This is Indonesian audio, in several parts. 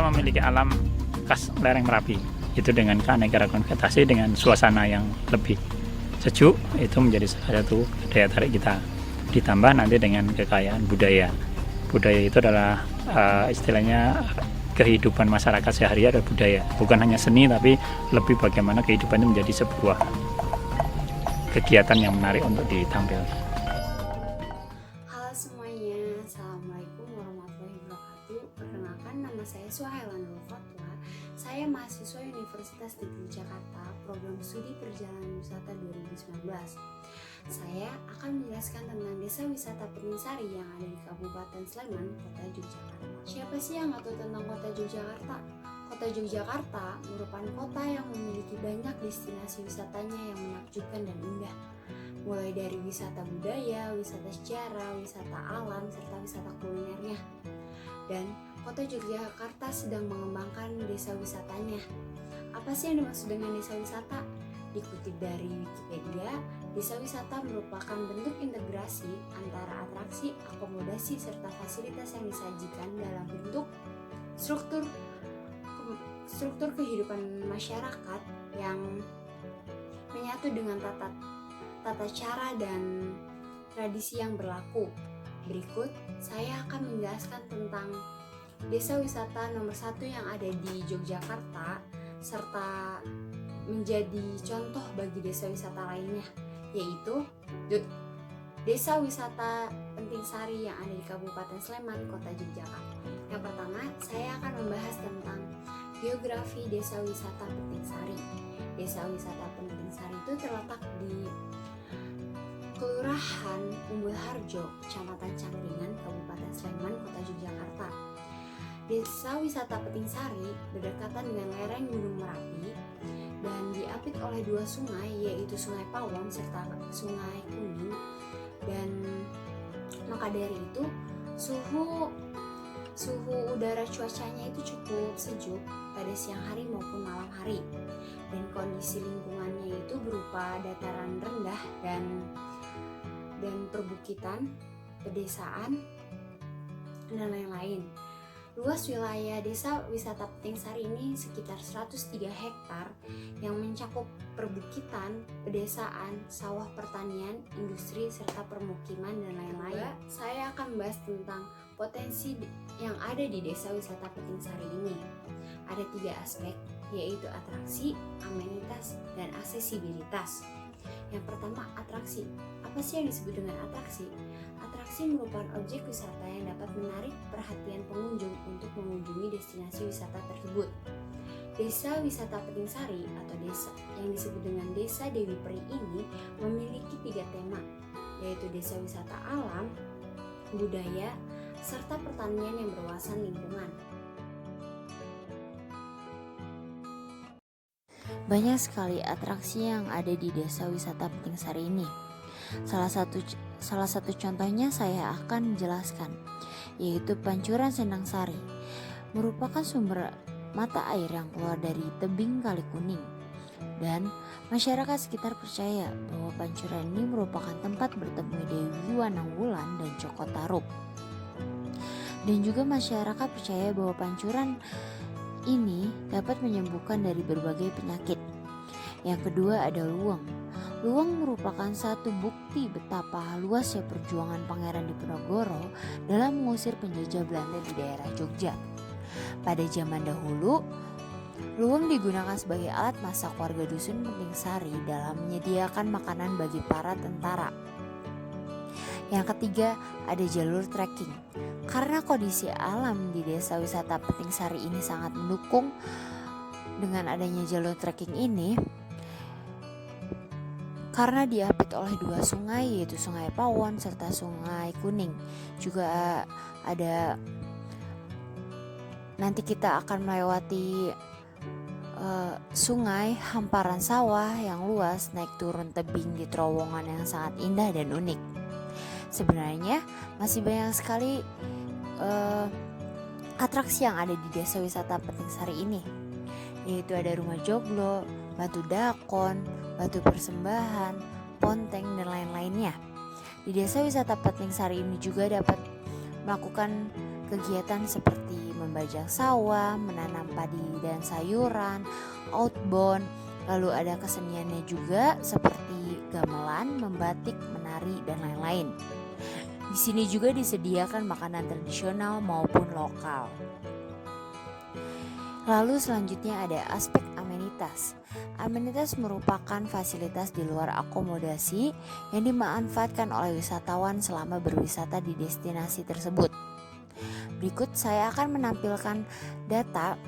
kita memiliki alam khas lereng Merapi, itu dengan keanekaragaman vegetasi dengan suasana yang lebih sejuk, itu menjadi salah satu daya tarik kita. Ditambah nanti dengan kekayaan budaya itu adalah istilahnya kehidupan masyarakat sehari adalah budaya, bukan hanya seni tapi lebih bagaimana kehidupan itu menjadi sebuah kegiatan yang menarik untuk ditampilkan. Halo semuanya, Assalamualaikum warahmatullahi wabarakatuh. Perkenalkan, nama saya Suhaila Nurul Fatwa. Saya mahasiswa Universitas Negeri Jakarta, program studi perjalanan wisata 2019. Saya akan menjelaskan tentang desa wisata Petingsari yang ada di Kabupaten Sleman, Kota Yogyakarta. Siapa sih yang nggak tahu tentang Kota Yogyakarta? Kota Yogyakarta merupakan kota yang memiliki banyak destinasi wisatanya yang menakjubkan dan indah. Mulai dari wisata budaya, wisata sejarah, wisata alam, serta wisata kulinernya. Dan Kota Yogyakarta sedang mengembangkan desa wisatanya. Apa sih yang dimaksud dengan desa wisata? Dikutip dari Wikipedia, desa wisata merupakan bentuk integrasi antara atraksi, akomodasi, serta fasilitas yang disajikan dalam bentuk struktur kehidupan masyarakat yang menyatu dengan tata cara dan tradisi yang berlaku. Berikut saya akan menjelaskan tentang desa wisata nomor 1 yang ada di Yogyakarta serta menjadi contoh bagi desa wisata lainnya, yaitu Desa Wisata Petingsari yang ada di Kabupaten Sleman, Kota Yogyakarta. Yang pertama, saya akan membahas tentang geografi Desa Wisata Petingsari. Desa Wisata Petingsari itu terletak di Kelurahan Umbul Harjo, Kecamatan Cangkringan, Kabupaten Sleman, Kota Yogyakarta. Desa Wisata Petingsari berdekatan dengan lereng Gunung Merapi dan diapit oleh 2 sungai, yaitu Sungai Pawon serta Sungai Kuning. Dan maka dari itu suhu udara cuacanya itu cukup sejuk pada siang hari maupun malam hari, dan kondisi lingkungannya itu berupa dataran rendah dan perbukitan, pedesaan, dan lain-lain. Luas wilayah Desa Wisata Petingsari ini sekitar 103 hektar yang mencakup perbukitan, pedesaan, sawah pertanian, industri, serta permukiman dan lain-lain. Saya akan membahas tentang potensi yang ada di Desa Wisata Petingsari ini. Ada 3 aspek, yaitu atraksi, amenitas, dan aksesibilitas. Yang pertama, atraksi. Apa sih yang disebut dengan atraksi? Atraksi merupakan objek wisata yang dapat menarik perhatian pengunjung untuk mengunjungi destinasi wisata tersebut. Desa Wisata Petingsari atau desa yang disebut dengan Desa Dewi Peri ini memiliki 3 tema, yaitu desa wisata alam, budaya, serta pertanian yang berwawasan lingkungan. Banyak sekali atraksi yang ada di Desa Wisata Petingsari ini. Salah satu contohnya saya akan jelaskan, yaitu Pancuran Sendang Sari, merupakan sumber mata air yang keluar dari tebing Kali Kuning, dan masyarakat sekitar percaya bahwa pancuran ini merupakan tempat bertemu Dewi Wanangwulan dan Joko Tarub. Dan juga masyarakat percaya bahwa pancuran ini dapat menyembuhkan dari berbagai penyakit. Yang kedua ada Luweng. Luweng merupakan satu bukti betapa luasnya perjuangan Pangeran Diponegoro dalam mengusir penjajah Belanda di daerah Jogja. Pada zaman dahulu, luweng digunakan sebagai alat masak warga dusun Petingsari dalam menyediakan makanan bagi para tentara. Yang ketiga ada jalur trekking. Karena kondisi alam di Desa Wisata Petingsari ini sangat mendukung dengan adanya jalur trekking ini, karena diapit oleh 2 sungai, yaitu Sungai Pawon serta Sungai Kuning. Juga ada, nanti kita akan melewati sungai, hamparan sawah yang luas, naik turun tebing di terowongan yang sangat indah dan unik. Sebenarnya masih banyak sekali atraksi yang ada di Desa Wisata Petingsari ini, yaitu ada Rumah Joglo, Batu Dakon, Batu Persembahan, Ponteng, dan lain-lainnya. Di Desa Wisata Petingsari ini juga dapat melakukan kegiatan seperti membajak sawah, menanam padi dan sayuran, outbound. Lalu ada keseniannya juga seperti gamelan, membatik, menari, dan lain-lain. Di sini juga disediakan makanan tradisional maupun lokal. Lalu selanjutnya ada aspek amenitas. Amenitas merupakan fasilitas di luar akomodasi yang dimanfaatkan oleh wisatawan selama berwisata di destinasi tersebut. Berikut saya akan menampilkan data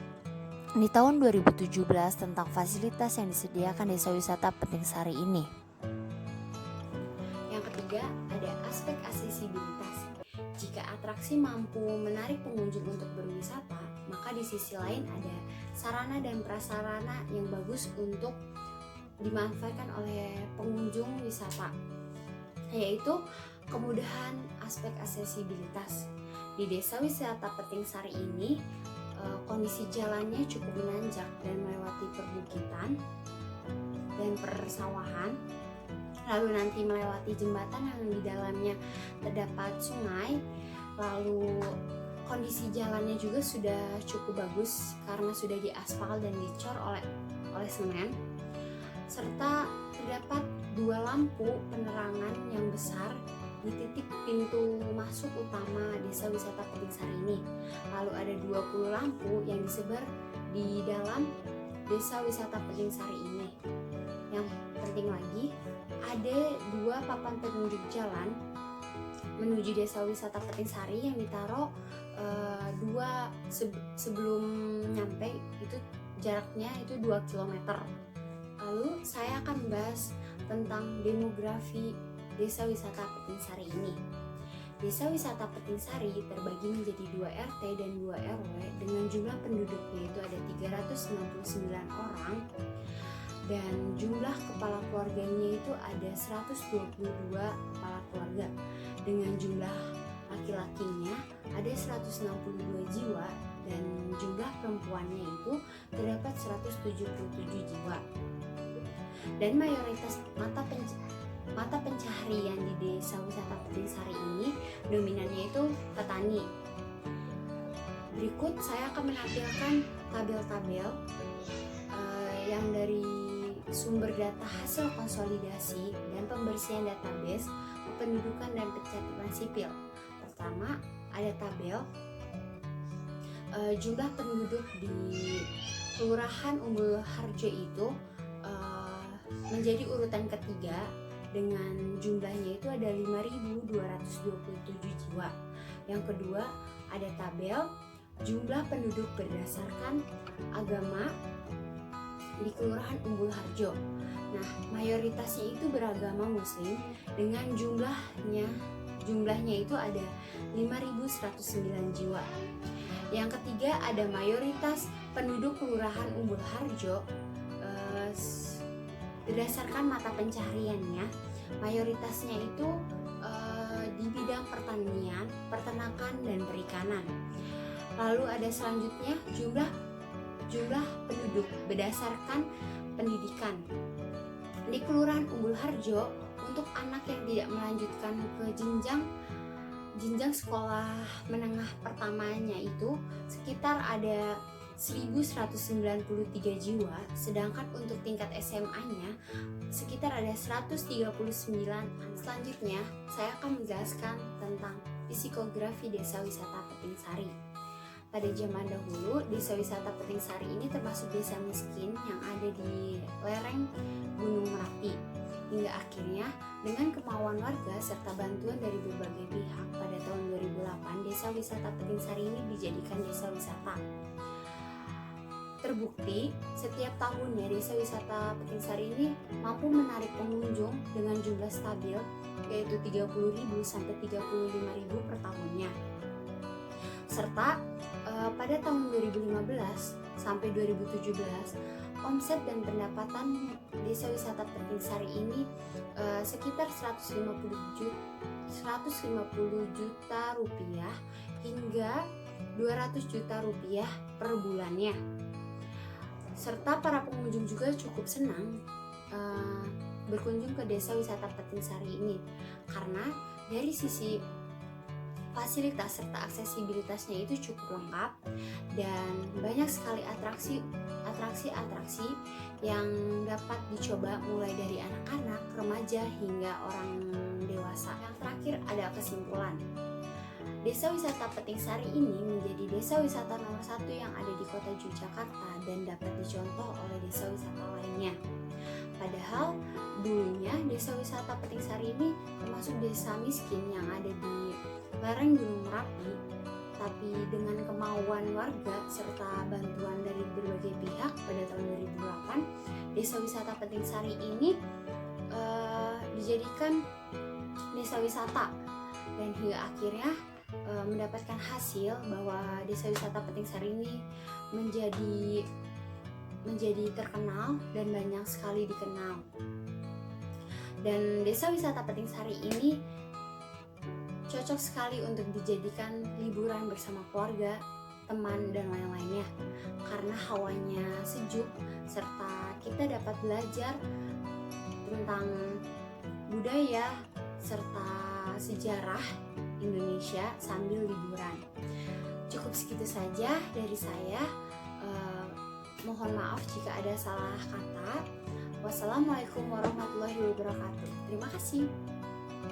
di tahun 2017 tentang fasilitas yang disediakan Desa Wisata Penting Sari ini. Yang ketiga ada aspek aksesibilitas. Jika atraksi mampu menarik pengunjung untuk berwisata, maka di sisi lain ada sarana dan prasarana yang bagus untuk dimanfaatkan oleh pengunjung wisata, yaitu kemudahan aspek aksesibilitas. Di Desa Wisata Penting Sari ini, kondisi jalannya cukup menanjak dan melewati perbukitan dan persawahan. Lalu nanti melewati jembatan yang di dalamnya terdapat sungai. Lalu kondisi jalannya juga sudah cukup bagus karena sudah diaspal dan dicor oleh semen. Serta terdapat 2 lampu penerangan yang besar di titik pintu masuk utama Desa Wisata Penting Sari ini. Lalu ada 20 lampu yang disebar di dalam Desa Wisata Penting Sari ini. Yang penting lagi, ada 2 papan penunjuk jalan menuju Desa Wisata Penting Sari yang ditaruh sebelum nyampe, itu jaraknya itu 2 km. Lalu saya akan membahas tentang demografi Desa Wisata Penting Sari ini. Desa Wisata Penting Sari terbagi menjadi 2 RT dan 2 RW dengan jumlah penduduknya itu ada 369 orang dan jumlah kepala keluarganya itu ada 122 kepala keluarga, dengan jumlah laki-lakinya ada 162 jiwa dan jumlah perempuannya itu terdapat 177 jiwa. Dan mayoritas mata pencaharian di Desa Wisata Penting Sari ini dominannya itu petani. Berikut saya akan menampilkan tabel-tabel yang dari sumber data hasil konsolidasi dan pembersihan database kependudukan dan pencatatan sipil. Pertama, ada tabel jumlah penduduk di Kelurahan Umbul Harjo itu menjadi urutan ketiga dengan jumlahnya itu ada 5.227 jiwa. Yang kedua, ada tabel jumlah penduduk berdasarkan agama di Kelurahan Umbul Harjo. Nah, mayoritasnya itu beragama Muslim dengan jumlahnya itu ada 5.109 jiwa. Yang ketiga, ada mayoritas penduduk Kelurahan Umbul Harjo berdasarkan mata pencahariannya. Mayoritasnya itu di bidang pertanian, peternakan, dan perikanan. Lalu ada selanjutnya jumlah penduduk berdasarkan pendidikan. Di Kelurahan Umbul Harjo, untuk anak yang tidak melanjutkan ke jenjang sekolah menengah pertamanya itu sekitar ada 1.193 jiwa, sedangkan untuk tingkat SMA-nya sekitar ada 139 anak. Selanjutnya, saya akan menjelaskan tentang psikografi Desa Wisata Penting Sari. Pada zaman dahulu, Desa Wisata Penting Sari ini termasuk desa miskin yang ada di lereng Gunung Merapi. Hingga akhirnya, dengan kemauan warga serta bantuan dari berbagai pihak, pada tahun 2008, Desa Wisata Penting Sari ini dijadikan desa wisata. Terbukti, setiap tahunnya Desa Wisata Penting Sari ini mampu menarik pengunjung dengan jumlah stabil, yaitu 30.000 sampai 35.000 per tahunnya. Serta pada tahun 2015 sampai 2017, omset dan pendapatan Desa Wisata Penting Sari ini sekitar 150 juta rupiah hingga 200 juta rupiah per bulannya. Serta para pengunjung juga cukup senang berkunjung ke Desa Wisata Penting Sari ini karena dari sisi fasilitas serta aksesibilitasnya itu cukup lengkap dan banyak sekali atraksi-atraksi yang dapat dicoba mulai dari anak-anak, remaja hingga orang dewasa. Yang terakhir ada kesimpulan. Desa wisata Peting Sari ini menjadi desa wisata nomor 1 yang ada di kota Yogyakarta dan dapat dicontoh oleh desa wisata lainnya. Padahal dulunya desa wisata Peting Sari ini termasuk desa miskin yang ada di lereng Gunung Merapi, tapi dengan kemauan warga serta bantuan dari berbagai pihak pada tahun 2008, desa wisata Peting Sari ini dijadikan desa wisata dan hingga akhirnya mendapatkan hasil bahwa desa wisata Peting Sari ini menjadi terkenal dan banyak sekali dikenal. Dan desa wisata Peting Sari ini cocok sekali untuk dijadikan liburan bersama keluarga, teman, dan lain-lainnya karena hawanya sejuk serta kita dapat belajar tentang budaya serta sejarah Indonesia sambil liburan. Cukup segitu saja dari saya. Mohon maaf jika ada salah kata. Wassalamualaikum warahmatullahi wabarakatuh. Terima kasih.